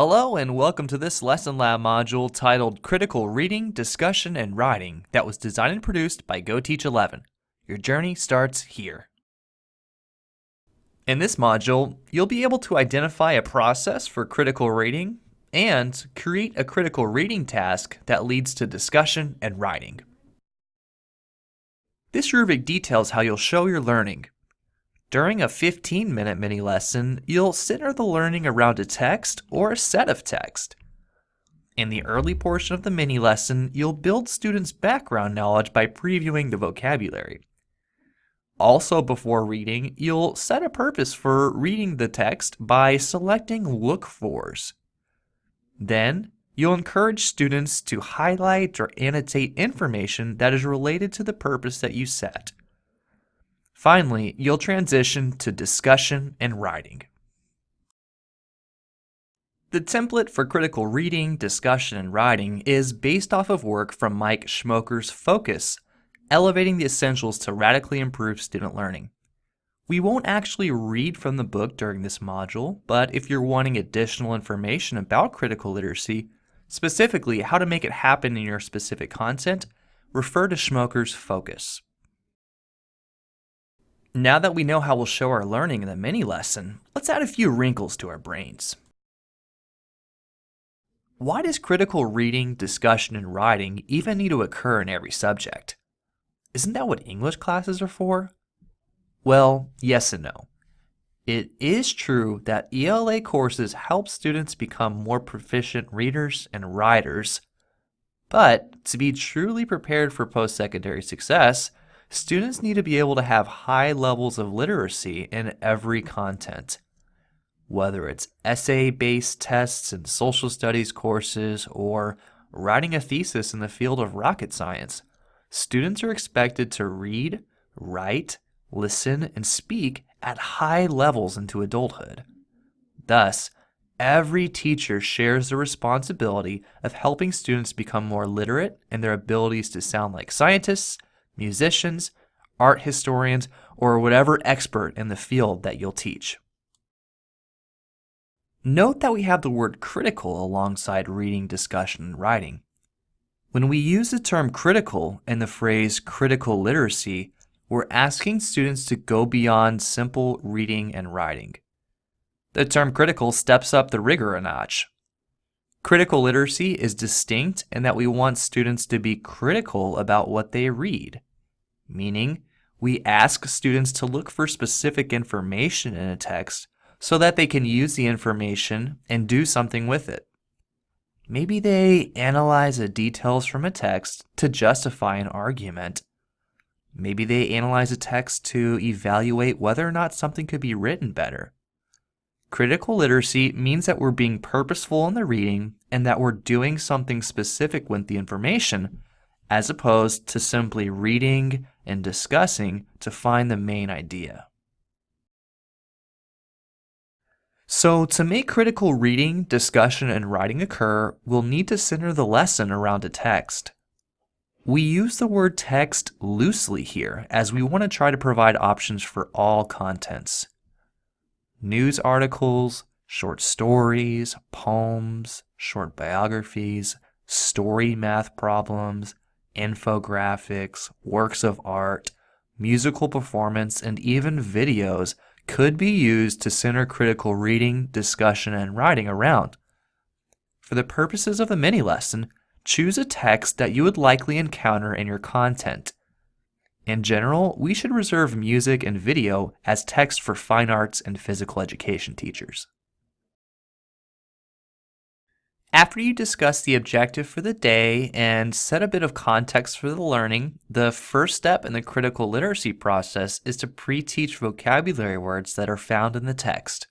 Hello and welcome to this Lesson Lab module titled Critical Reading, Discussion, and Writing that was designed and produced by GoTeach11. Your journey starts here. In this module, you'll be able to identify a process for critical reading and create a critical reading task that leads to discussion and writing. This rubric details how you'll show your learning. During a 15-minute mini-lesson, you'll center the learning around a text or a set of text. In the early portion of the mini-lesson, you'll build students' background knowledge by previewing the vocabulary. Also before reading, you'll set a purpose for reading the text by selecting look-fors. Then, you'll encourage students to highlight or annotate information that is related to the purpose that you set. Finally, you'll transition to discussion and writing. The template for critical reading, discussion, and writing is based off of work from Mike Schmoker's Focus, Elevating the Essentials to Radically Improve Student Learning. We won't actually read from the book during this module, but if you're wanting additional information about critical literacy, specifically how to make it happen in your specific content, refer to Schmoker's Focus. Now that we know how we'll show our learning in the mini-lesson, let's add a few wrinkles to our brains. Why does critical reading, discussion, and writing even need to occur in every subject? Isn't that what English classes are for? Well, yes and no. It is true that ELA courses help students become more proficient readers and writers, but to be truly prepared for post-secondary success, students need to be able to have high levels of literacy in every content. Whether it's essay-based tests in social studies courses or writing a thesis in the field of rocket science, students are expected to read, write, listen, and speak at high levels into adulthood. Thus, every teacher shares the responsibility of helping students become more literate in their abilities to sound like scientists, musicians, art historians, or whatever expert in the field that you'll teach. Note that we have the word critical alongside reading, discussion, and writing. When we use the term critical in the phrase critical literacy, we're asking students to go beyond simple reading and writing. The term critical steps up the rigor a notch. Critical literacy is distinct in that we want students to be critical about what they read, meaning we ask students to look for specific information in a text so that they can use the information and do something with it. Maybe they analyze the details from a text to justify an argument. Maybe they analyze a text to evaluate whether or not something could be written better. Critical literacy means that we're being purposeful in the reading and that we're doing something specific with the information, as opposed to simply reading and discussing to find the main idea. So, to make critical reading, discussion, and writing occur, we'll need to center the lesson around a text. We use the word text loosely here, as we want to try to provide options for all contents. News articles, short stories, poems, short biographies, story math problems, infographics, works of art, musical performance, and even videos could be used to center critical reading, discussion, and writing around. For the purposes of the mini-lesson, choose a text that you would likely encounter in your content. In general, we should reserve music and video as text for fine arts and physical education teachers. After you discuss the objective for the day and set a bit of context for the learning, the first step in the critical literacy process is to pre-teach vocabulary words that are found in the text.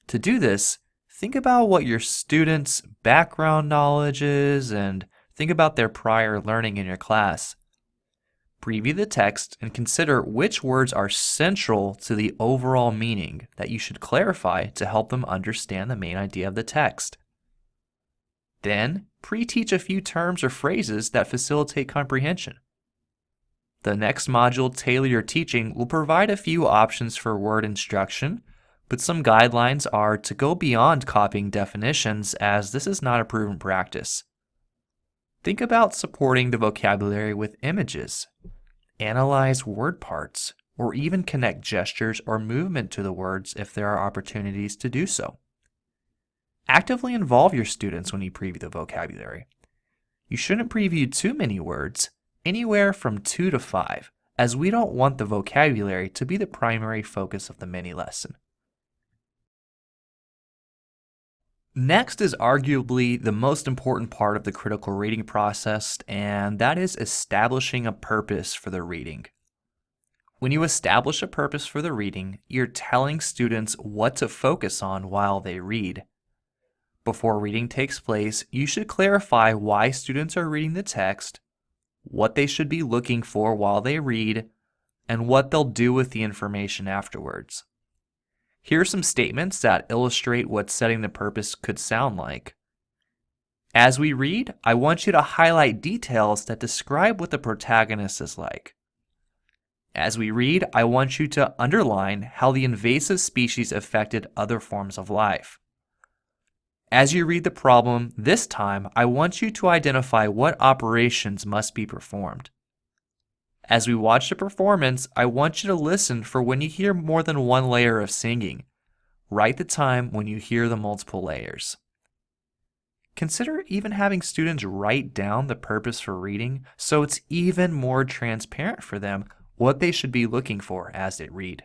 To do this, think about what your students' background knowledge is and think about their prior learning in your class. Preview the text and consider which words are central to the overall meaning that you should clarify to help them understand the main idea of the text. Then, pre-teach a few terms or phrases that facilitate comprehension. The next module, Tailor Your Teaching, will provide a few options for word instruction, but some guidelines are to go beyond copying definitions, as this is not a proven practice. Think about supporting the vocabulary with images, analyze word parts, or even connect gestures or movement to the words if there are opportunities to do so. Actively involve your students when you preview the vocabulary. You shouldn't preview too many words, anywhere from 2 to 5, as we don't want the vocabulary to be the primary focus of the mini lesson. Next is arguably the most important part of the critical reading process, and that is establishing a purpose for the reading. When you establish a purpose for the reading, you're telling students what to focus on while they read. Before reading takes place, you should clarify why students are reading the text, what they should be looking for while they read, and what they'll do with the information afterwards. Here are some statements that illustrate what setting the purpose could sound like. As we read, I want you to highlight details that describe what the protagonist is like. As we read, I want you to underline how the invasive species affected other forms of life. As you read the problem this time, I want you to identify what operations must be performed. As we watch the performance, I want you to listen for when you hear more than one layer of singing. Write the time when you hear the multiple layers. Consider even having students write down the purpose for reading so it's even more transparent for them what they should be looking for as they read.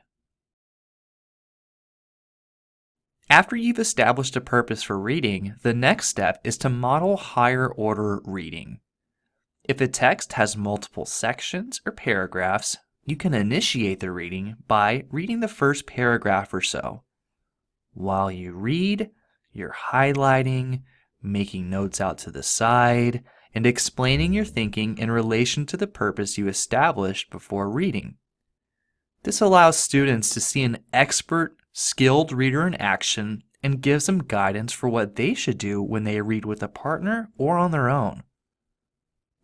After you've established a purpose for reading, the next step is to model higher order reading. If the text has multiple sections or paragraphs, you can initiate the reading by reading the first paragraph or so. While you read, you're highlighting, making notes out to the side, and explaining your thinking in relation to the purpose you established before reading. This allows students to see an expert, skilled reader in action and gives them guidance for what they should do when they read with a partner or on their own.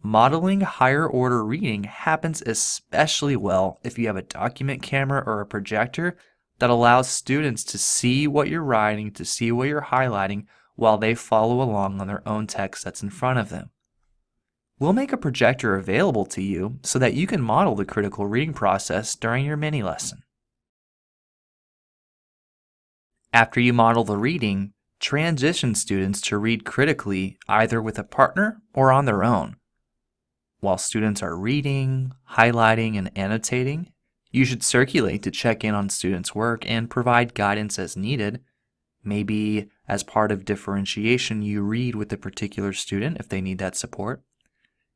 Modeling higher order reading happens especially well if you have a document camera or a projector that allows students to see what you're writing, to see what you're highlighting, while they follow along on their own text that's in front of them. We'll make a projector available to you so that you can model the critical reading process during your mini lesson. After you model the reading, transition students to read critically either with a partner or on their own. While students are reading, highlighting, and annotating, you should circulate to check in on students' work and provide guidance as needed. Maybe as part of differentiation, you read with a particular student if they need that support.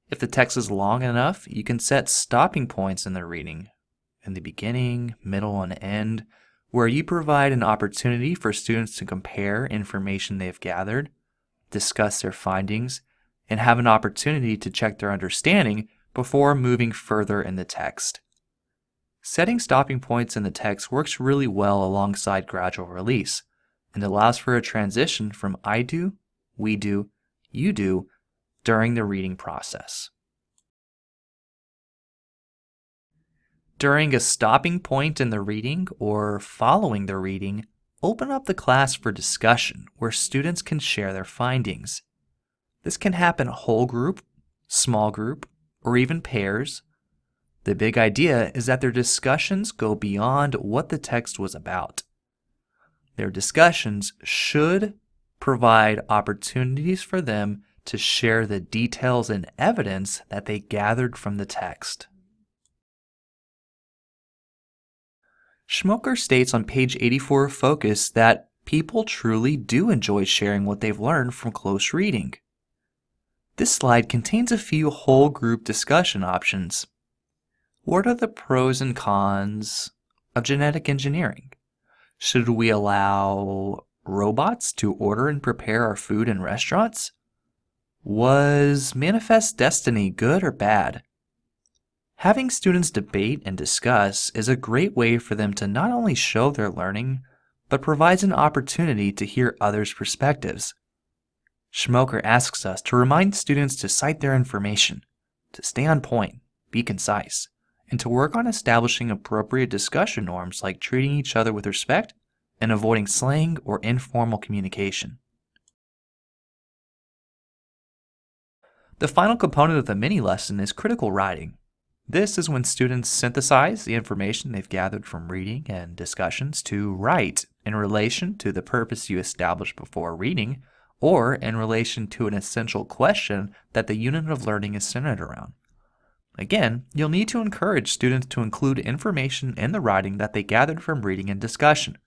If the text is long enough, you can set stopping points in the reading, in the beginning, middle, and end, where you provide an opportunity for students to compare information they've gathered, discuss their findings, and have an opportunity to check their understanding before moving further in the text. Setting stopping points in the text works really well alongside gradual release and allows for a transition from I do, we do, you do during the reading process. During a stopping point in the reading or following the reading, open up the class for discussion where students can share their findings. This can happen whole group, small group, or even pairs. The big idea is that their discussions go beyond what the text was about. Their discussions should provide opportunities for them to share the details and evidence that they gathered from the text. Schmoker states on page 84 of Focus that people truly do enjoy sharing what they've learned from close reading. This slide contains a few whole group discussion options. What are the pros and cons of genetic engineering? Should we allow robots to order and prepare our food in restaurants? Was Manifest Destiny good or bad? Having students debate and discuss is a great way for them to not only show their learning, but provides an opportunity to hear others' perspectives. Schmoker asks us to remind students to cite their information, to stay on point, be concise, and to work on establishing appropriate discussion norms like treating each other with respect and avoiding slang or informal communication. The final component of the mini lesson is critical writing. This is when students synthesize the information they've gathered from reading and discussions to write in relation to the purpose you established before reading, or in relation to an essential question that the unit of learning is centered around. Again, you'll need to encourage students to include information in the writing that they gathered from reading and discussion.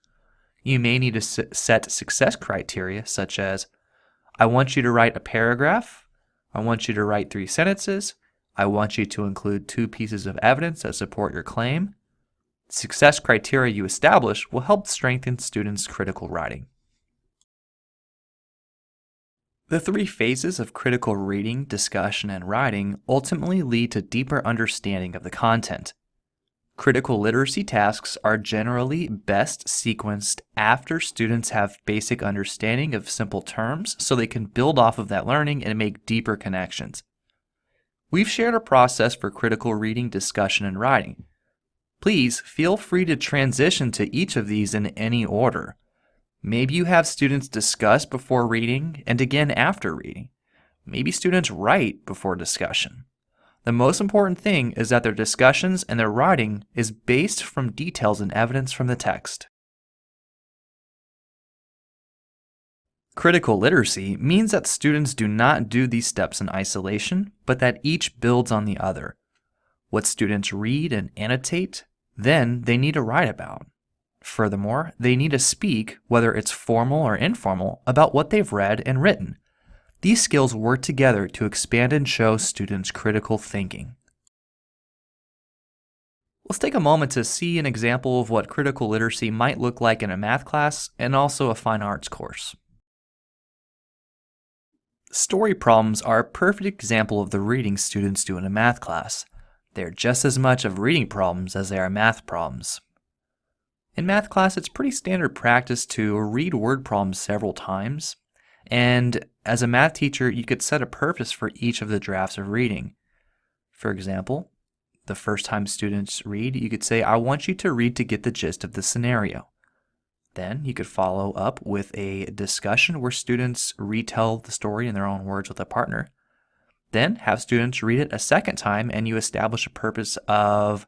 You may need to set success criteria such as, I want you to write a paragraph, I want you to write 3 sentences, I want you to include 2 pieces of evidence that support your claim. Success criteria you establish will help strengthen students' critical writing. The 3 phases of critical reading, discussion, and writing ultimately lead to deeper understanding of the content. Critical literacy tasks are generally best sequenced after students have basic understanding of simple terms so they can build off of that learning and make deeper connections. We've shared a process for critical reading, discussion, and writing. Please feel free to transition to each of these in any order. Maybe you have students discuss before reading and again after reading. Maybe students write before discussion. The most important thing is that their discussions and their writing is based from details and evidence from the text. Critical literacy means that students do not do these steps in isolation, but that each builds on the other. What students read and annotate, then they need to write about. Furthermore, they need to speak, whether it's formal or informal, about what they've read and written. These skills work together to expand and show students critical thinking. Let's take a moment to see an example of what critical literacy might look like in a math class and also a fine arts course. Story problems are a perfect example of the reading students do in a math class. They're just as much of reading problems as they are math problems. In math class, it's pretty standard practice to read word problems several times, and as a math teacher, you could set a purpose for each of the drafts of reading. For example, the first time students read, you could say, I want you to read to get the gist of the scenario. Then you could follow up with a discussion where students retell the story in their own words with a partner. Then have students read it a second time and you establish a purpose of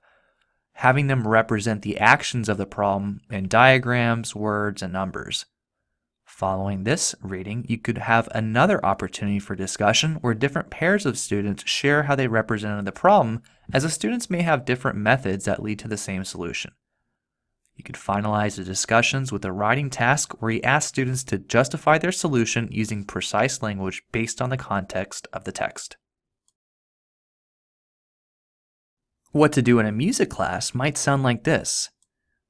having them represent the actions of the problem in diagrams, words, and numbers. Following this reading, you could have another opportunity for discussion where different pairs of students share how they represented the problem, as the students may have different methods that lead to the same solution. You could finalize the discussions with a writing task where you ask students to justify their solution using precise language based on the context of the text. What to do in a music class might sound like this.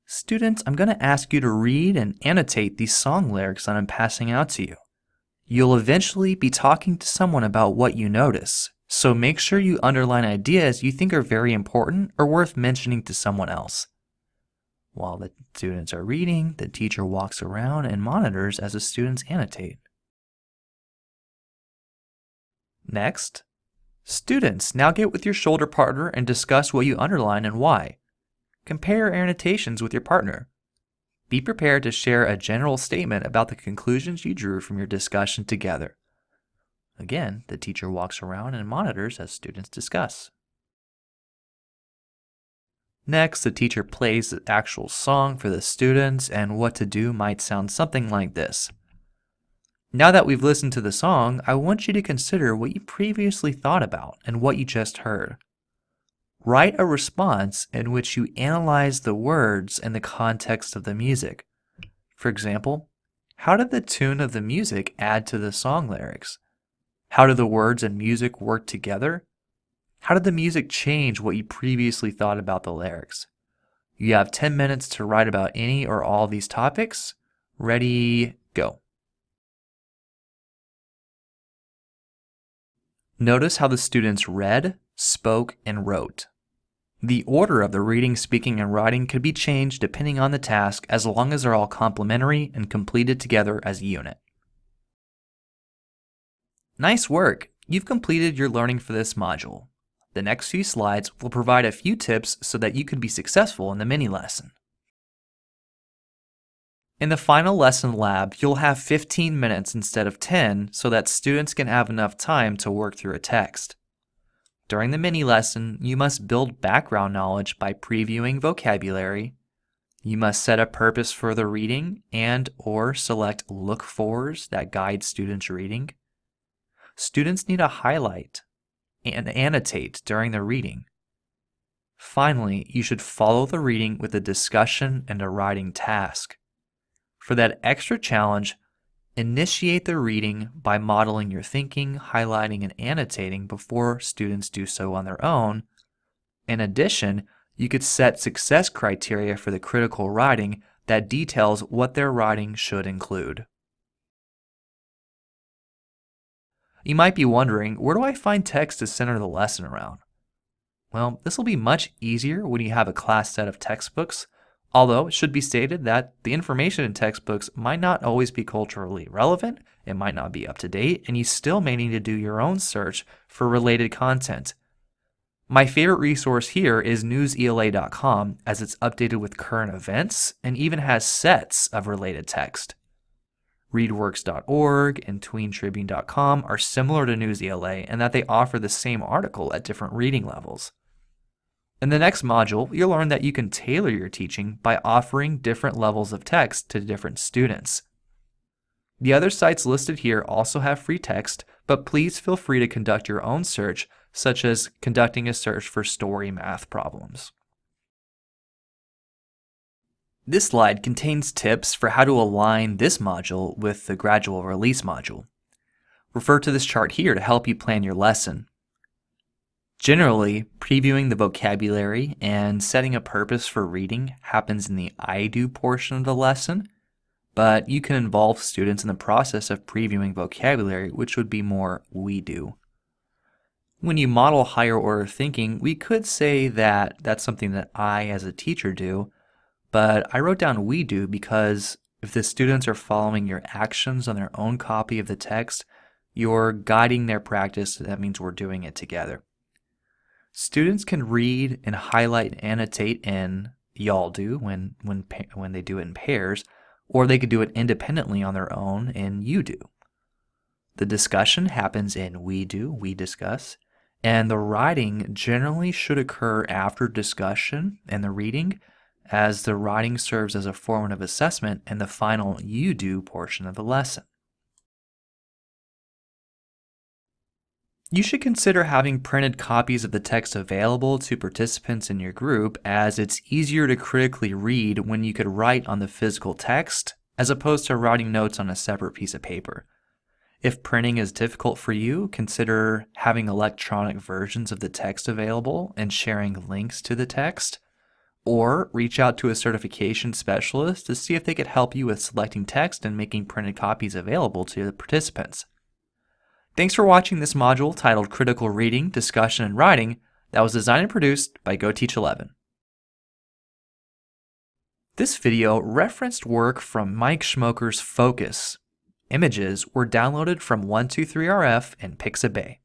Students, I'm going to ask you to read and annotate these song lyrics that I'm passing out to you. You'll eventually be talking to someone about what you notice, so make sure you underline ideas you think are very important or worth mentioning to someone else. While the students are reading, the teacher walks around and monitors as the students annotate. Next, students, now get with your shoulder partner and discuss what you underline and why. Compare your annotations with your partner. Be prepared to share a general statement about the conclusions you drew from your discussion together. Again, the teacher walks around and monitors as students discuss. Next, the teacher plays the actual song for the students, and what to do might sound something like this. Now that we've listened to the song, I want you to consider what you previously thought about and what you just heard. Write a response in which you analyze the words and the context of the music. For example, how did the tune of the music add to the song lyrics? How do the words and music work together? How did the music change what you previously thought about the lyrics? You have 10 minutes to write about any or all of these topics. Ready, go. Notice how the students read, spoke, and wrote. The order of the reading, speaking, and writing could be changed depending on the task as long as they're all complementary and completed together as a unit. Nice work! You've completed your learning for this module. The next few slides will provide a few tips so that you can be successful in the mini lesson. In the final lesson lab, you'll have 15 minutes instead of 10 so that students can have enough time to work through a text. During the mini lesson, you must build background knowledge by previewing vocabulary. You must set a purpose for the reading and/or select look-fors that guide students' reading. Students need to highlight and annotate during the reading. Finally, you should follow the reading with a discussion and a writing task. For that extra challenge, initiate the reading by modeling your thinking, highlighting, and annotating before students do so on their own. In addition, you could set success criteria for the critical writing that details what their writing should include. You might be wondering, where do I find text to center the lesson around? Well, this will be much easier when you have a class set of textbooks, although it should be stated that the information in textbooks might not always be culturally relevant, it might not be up to date, and you still may need to do your own search for related content. My favorite resource here is newsela.com, as it's updated with current events and even has sets of related text. Readworks.org and tweentribune.com are similar to NewsELA in that they offer the same article at different reading levels. In the next module, you'll learn that you can tailor your teaching by offering different levels of text to different students. The other sites listed here also have free text, but please feel free to conduct your own search, such as conducting a search for story math problems. This slide contains tips for how to align this module with the gradual release module. Refer to this chart here to help you plan your lesson. Generally, previewing the vocabulary and setting a purpose for reading happens in the I do portion of the lesson, but you can involve students in the process of previewing vocabulary, which would be more we do. When you model higher order thinking, we could say that that's something that I as a teacher do, but I wrote down we do because if the students are following your actions on their own copy of the text, you're guiding their practice. That means we're doing it together. Students can read and highlight and annotate in y'all do when they do it in pairs, or they could do it independently on their own in you do. The discussion happens in we do, we discuss, and the writing generally should occur after discussion and the reading, as the writing serves as a formative assessment in the final you do portion of the lesson. You should consider having printed copies of the text available to participants in your group, as it's easier to critically read when you could write on the physical text as opposed to writing notes on a separate piece of paper. If printing is difficult for you, consider having electronic versions of the text available and sharing links to the text. Or reach out to a certification specialist to see if they could help you with selecting text and making printed copies available to the participants. Thanks for watching this module titled Critical Reading, Discussion, and Writing that was designed and produced by GoTeach11. This video referenced work from Mike Schmoker's Focus. Images were downloaded from 123RF and Pixabay.